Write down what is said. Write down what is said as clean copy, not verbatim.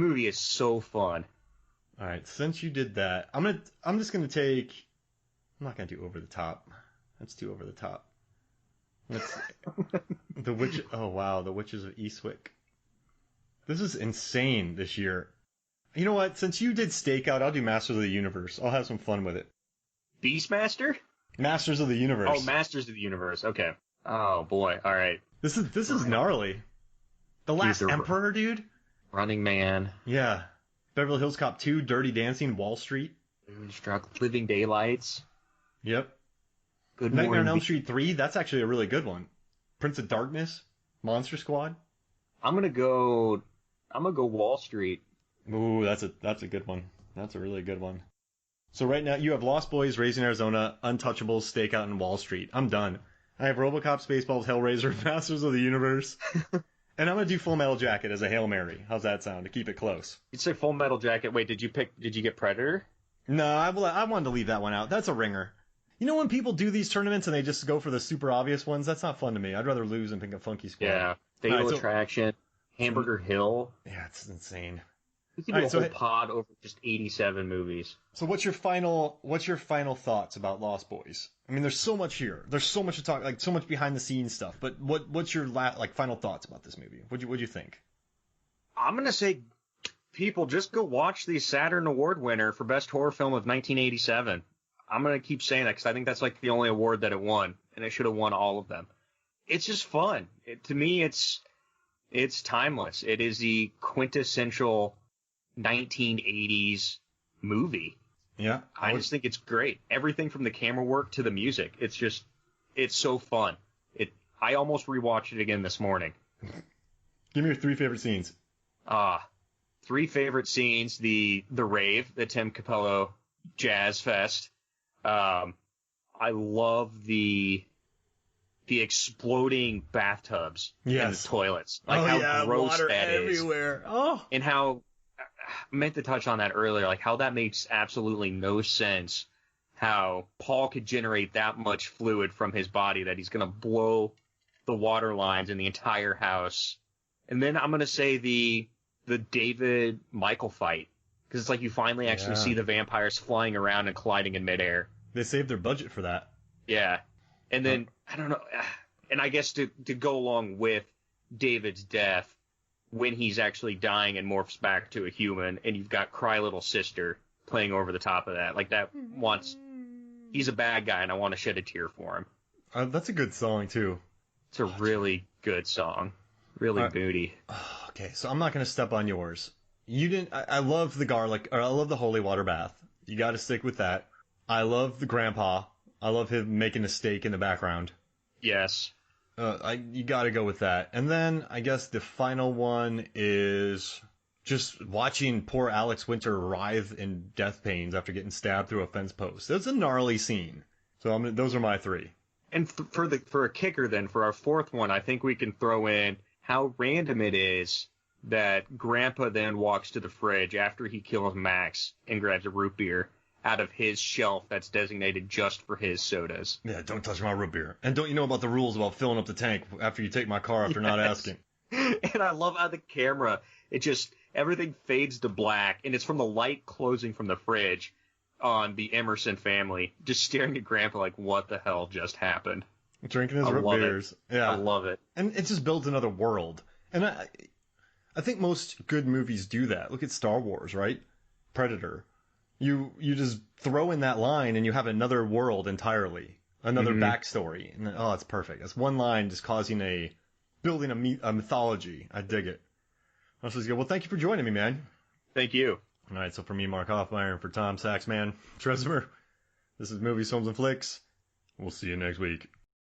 Movie is so fun. All right, since you did that, I'm just gonna take. I'm not gonna do Over the Top. That's too over the top. Let's The Witch. Oh wow, The Witches of Eastwick. This is insane this year. You know what? Since you did Stakeout, I'll do Masters of the Universe. I'll have some fun with it. Beastmaster? Masters of the Universe. Oh, Masters of the Universe. Okay. Oh boy. All right. This is gnarly. The Last Emperor, dude. Running Man. Yeah. Beverly Hills Cop 2, Dirty Dancing, Wall Street. Moonstruck, Living Daylights. Yep. Good Nightmare Morning on Elm Street 3, that's actually a really good one. Prince of Darkness, Monster Squad. I'm gonna go Wall Street. Ooh, that's a good one. That's a really good one. So right now you have Lost Boys, Raising Arizona, Untouchables, Stakeout, and Wall Street. I'm done. I have RoboCop, Spaceballs, Hellraiser, Masters of the Universe. And I'm gonna do Full Metal Jacket as a Hail Mary. How's that sound? To keep it close. You'd say Full Metal Jacket. Wait, did you get Predator? No, I wanted to leave that one out. That's a ringer. You know when people do these tournaments and they just go for the super obvious ones? That's not fun to me. I'd rather lose and pick a funky squad. Yeah. Fatal Attraction, Hamburger Hill. Yeah, it's insane. We could do a whole pod over just 87 movies. So what's your final thoughts about Lost Boys? I mean, there's so much here. There's so much to talk, like so much behind the scenes stuff. But what's your final thoughts about this movie? What'd you think? I'm gonna say, people, just go watch the Saturn Award winner for Best Horror Film of 1987. I'm gonna keep saying that because I think that's like the only award that it won, and it should have won all of them. It's just fun. To me, it's timeless. It is the quintessential 1980s movie. Yeah. I just think it's great. Everything from the camera work to the music. It's so fun. I almost rewatched it again this morning. Give me your 3 favorite scenes. 3 favorite scenes: the rave, the Tim Capello Jazz Fest. I love the exploding bathtubs in the toilets. Like how gross water that everywhere. is. Oh. And how I meant to touch on that earlier, like how that makes absolutely no sense. How Paul could generate that much fluid from his body that he's gonna blow the water lines in the entire house. And then I'm gonna say the David Michael fight, because it's like you finally actually see the vampires flying around and colliding in midair. They saved their budget for that. Yeah. And then, I don't know, and I guess to go along with David's death, when he's actually dying and morphs back to a human, and you've got Cry Little Sister playing over the top of that. Like, that he's a bad guy, and I want to shed a tear for him. That's a good song, too. It's a really good song. Really booty. Okay, so I'm not going to step on yours. I love the garlic, or I love the holy water bath. You got to stick with that. I love the grandpa. I love him making a steak in the background. Yes. You got to go with that. And then I guess the final one is just watching poor Alex Winter writhe in death pains after getting stabbed through a fence post. That's a gnarly scene. So those are my 3. And for a kicker then, for our 4th one, I think we can throw in how random it is that Grandpa then walks to the fridge after he kills Max and grabs a root beer out of his shelf that's designated just for his sodas. Yeah, don't touch my root beer. And don't you know about the rules about filling up the tank after you take my car after not asking? And I love how the camera, everything fades to black, and it's from the light closing from the fridge on the Emerson family, just staring at Grandpa like, what the hell just happened? Drinking his root beers. Yeah. I love it. And it just builds another world. And I think most good movies do that. Look at Star Wars, right? Predator. You just throw in that line and you have another world entirely, another backstory, and then, it's perfect. That's one line just building a mythology. I dig it. That's just good. Well, thank you for joining me, man. Thank you. All right, so for me, Mark Hoffmeyer, and for Tom Saxman Tresmer, this is Movies, Films, and Flicks. We'll see you next week.